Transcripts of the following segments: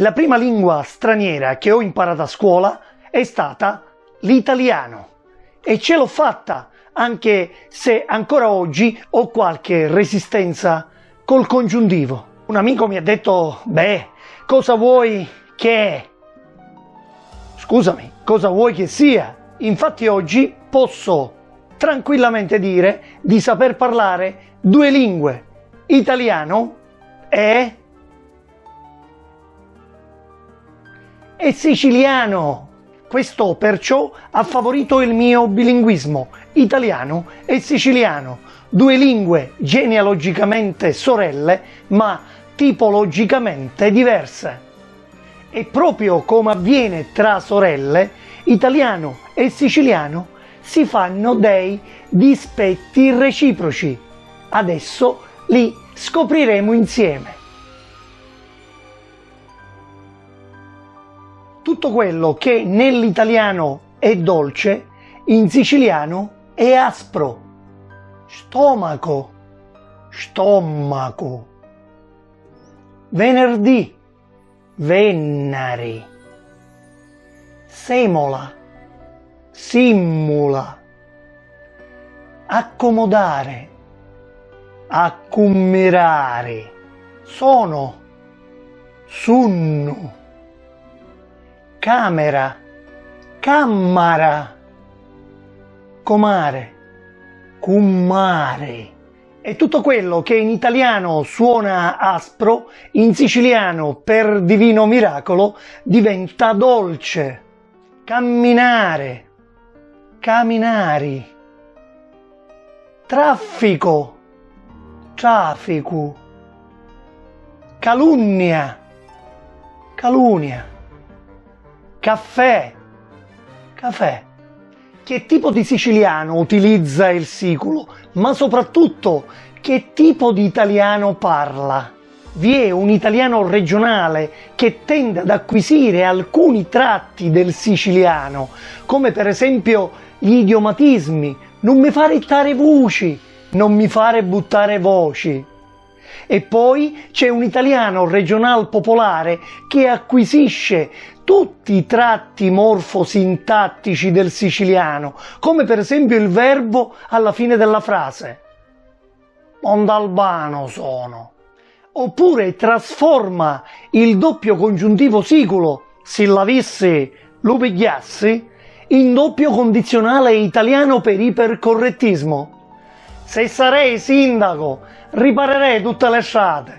La prima lingua straniera che ho imparato a scuola è stata l'italiano e ce l'ho fatta, anche se ancora oggi ho qualche resistenza col congiuntivo. Un amico mi ha detto: beh, cosa vuoi che è? Scusami, cosa vuoi che sia? Infatti oggi posso tranquillamente dire di saper parlare due lingue, italiano e siciliano. Questo perciò ha favorito il mio bilinguismo, italiano e siciliano, due lingue genealogicamente sorelle ma tipologicamente diverse. E proprio come avviene tra sorelle, italiano e siciliano si fanno dei dispetti reciproci. Adesso li scopriremo insieme. Tutto quello che nell'italiano è dolce, in siciliano è aspro. Stomaco, stomaco. Venerdì, vennari. Semola, simula. Accomodare, accummirare. Sono, sunnu. Camera, cammara. Comare, cummare. E tutto quello che in italiano suona aspro, in siciliano per divino miracolo diventa dolce. Camminare, caminari. Traffico, traffico. Calunnia, calunia. Caffè, caffè. Che tipo di siciliano utilizza il siculo, ma soprattutto che tipo di italiano parla? Vi è un italiano regionale che tende ad acquisire alcuni tratti del siciliano, come per esempio gli idiomatismi: non mi fare ittare voci, non mi fare buttare voci. E poi c'è un italiano regional popolare che acquisisce tutti i tratti morfosintattici del siciliano, come per esempio il verbo alla fine della frase. Mondalbano sono. Oppure trasforma il doppio congiuntivo siculo, se l'avessi lo pigliassi, in doppio condizionale italiano per ipercorrettismo. Se sarei sindaco, riparerei tutte le strade.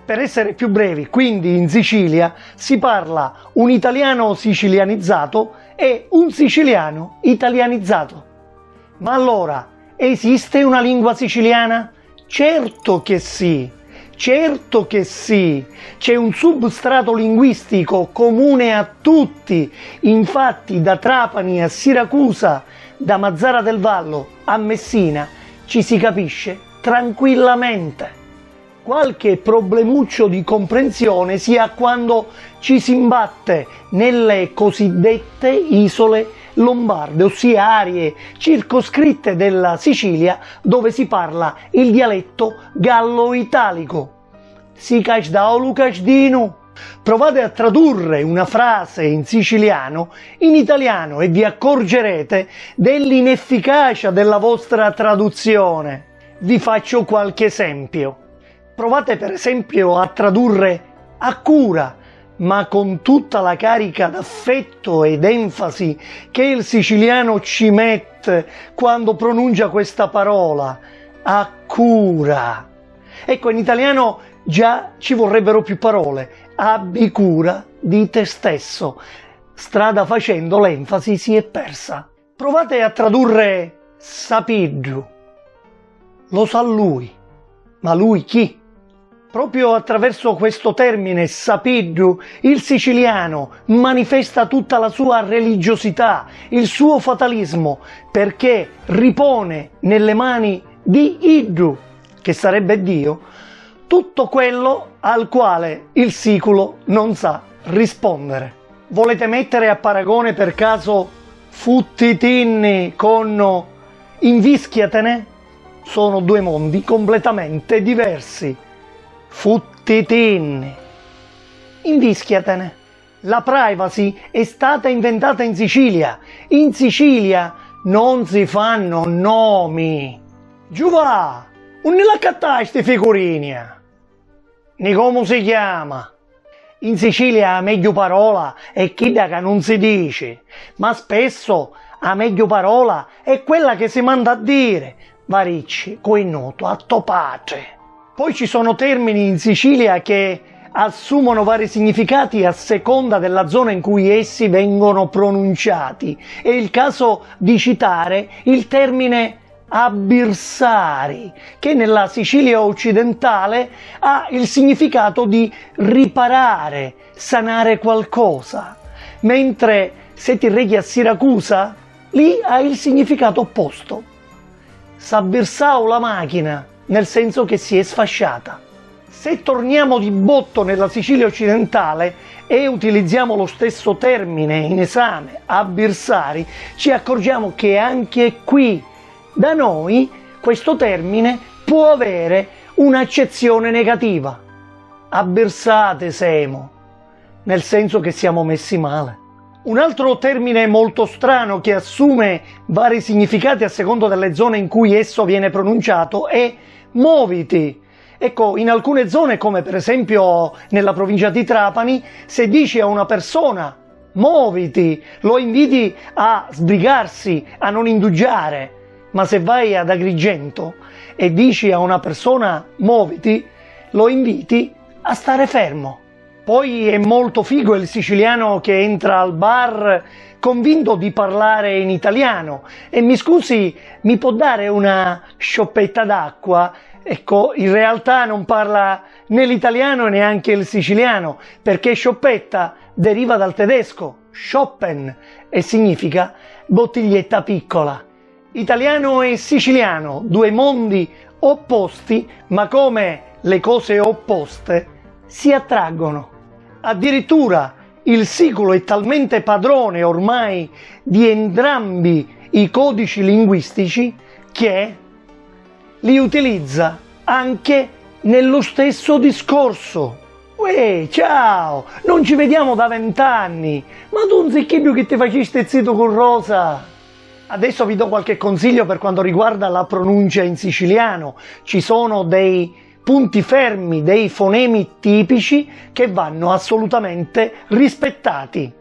Per essere più brevi, quindi in Sicilia si parla un italiano sicilianizzato e un siciliano italianizzato. Ma allora, esiste una lingua siciliana? Certo che sì, certo che sì. C'è un substrato linguistico comune a tutti. Infatti da Trapani a Siracusa, da Mazzara del Vallo a Messina, ci si capisce tranquillamente. Qualche problemuccio di comprensione si ha quando ci si imbatte nelle cosiddette isole lombarde, ossia aree circoscritte della Sicilia dove si parla il dialetto gallo-italico. Si cac da Lucasdino. Provate a tradurre una frase in siciliano in italiano e vi accorgerete dell'inefficacia della vostra traduzione. Vi faccio qualche esempio. Provate per esempio a tradurre a cura, ma con tutta la carica d'affetto ed enfasi che il siciliano ci mette quando pronuncia questa parola, a cura. Ecco, in italiano già ci vorrebbero più parole. Abbi cura di te stesso. Strada facendo l'enfasi si è persa. Provate a tradurre sapiddu. Lo sa lui, ma lui chi? Proprio attraverso questo termine sapiddu il siciliano manifesta tutta la sua religiosità, il suo fatalismo, perché ripone nelle mani di Iddu, che sarebbe Dio, tutto quello al quale il siculo non sa rispondere. Volete mettere a paragone per caso futtitinni con invischiatene? Sono due mondi completamente diversi. Futtitinni. Invischiatene. La privacy è stata inventata in Sicilia. In Sicilia non si fanno nomi. Giuvà, non la cattai ste figurini? Ni come si chiama? In Sicilia la meglio parola è quella che non si dice, ma spesso la meglio parola è quella che si manda a dire. Varicci, coi noto, a topate. Poi ci sono termini in Sicilia che assumono vari significati a seconda della zona in cui essi vengono pronunciati. È il caso di citare il termine abbirsari, che nella Sicilia occidentale ha il significato di riparare, sanare qualcosa, mentre se ti rechi a Siracusa, lì ha il significato opposto. S'abbirsau la macchina, nel senso che si è sfasciata. Se torniamo di botto nella Sicilia occidentale e utilizziamo lo stesso termine in esame, abbirsari, ci accorgiamo che anche qui, da noi, questo termine può avere un'accezione negativa. Abbirsate semo, nel senso che siamo messi male. Un altro termine molto strano che assume vari significati a seconda delle zone in cui esso viene pronunciato è muoviti. Ecco, in alcune zone, come per esempio nella provincia di Trapani, se dici a una persona muoviti, lo inviti a sbrigarsi, a non indugiare. Ma se vai ad Agrigento e dici a una persona muoviti, lo inviti a stare fermo. Poi è molto figo il siciliano che entra al bar convinto di parlare in italiano e mi scusi, mi può dare una scioppetta d'acqua? Ecco, in realtà non parla né l'italiano e neanche il siciliano, perché scioppetta deriva dal tedesco, schoppen, e significa bottiglietta piccola. Italiano e siciliano, due mondi opposti, ma come le cose opposte si attraggono. Addirittura il siculo è talmente padrone ormai di entrambi i codici linguistici che li utilizza anche nello stesso discorso. Uè, ciao, non ci vediamo da 20 anni, ma tu non sei più che ti faceste zitto con Rosa? Adesso vi do qualche consiglio per quanto riguarda la pronuncia in siciliano. Ci sono dei punti fermi, dei fonemi tipici che vanno assolutamente rispettati.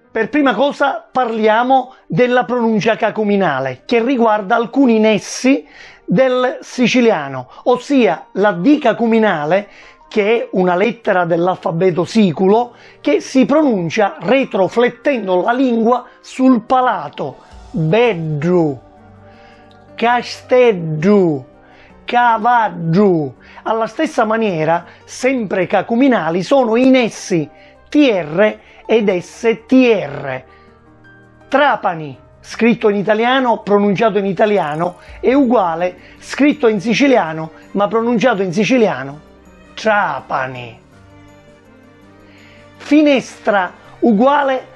Per prima cosa parliamo della pronuncia cacuminale, che riguarda alcuni nessi del siciliano, ossia la D cacuminale, che è una lettera dell'alfabeto siculo, che si pronuncia retroflettendo la lingua sul palato. Bedru, casteddu, cavaddu. Alla stessa maniera, sempre cacuminali sono i nessi TR ed STR. Trapani, scritto in italiano, pronunciato in italiano, è uguale scritto in siciliano, ma pronunciato in siciliano, Trapani. Finestra, uguale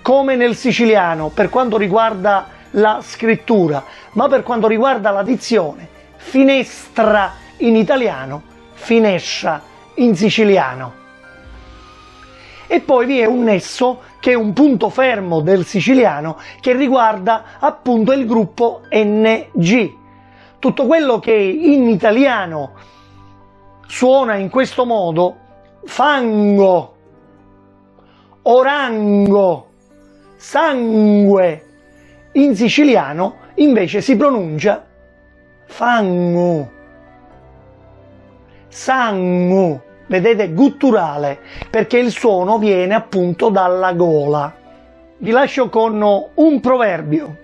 come nel siciliano per quanto riguarda la scrittura, ma per quanto riguarda la dizione, finestra in italiano, finescia in siciliano. E poi vi è un nesso che è un punto fermo del siciliano che riguarda appunto il gruppo NG. Tutto quello che in italiano suona in questo modo, fango, orango, sangue, in siciliano invece si pronuncia fangu, sangu, vedete, gutturale, perché il suono viene appunto dalla gola. Vi lascio con un proverbio: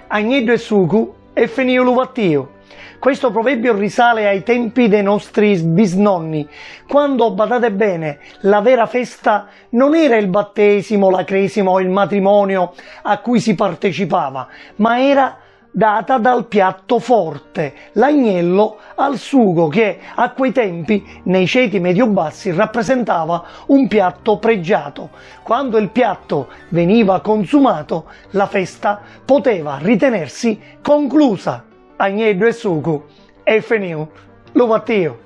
agneddo e sucu e fenio luvattio. Questo proverbio risale ai tempi dei nostri bisnonni, quando, badate bene, la vera festa non era il battesimo, la cresima o il matrimonio a cui si partecipava, ma era data dal piatto forte, l'agnello al sugo, che a quei tempi nei ceti medio-bassi rappresentava un piatto pregiato. Quando il piatto veniva consumato, la festa poteva ritenersi conclusa. Agneddo e sugo e feniu, lo mattio.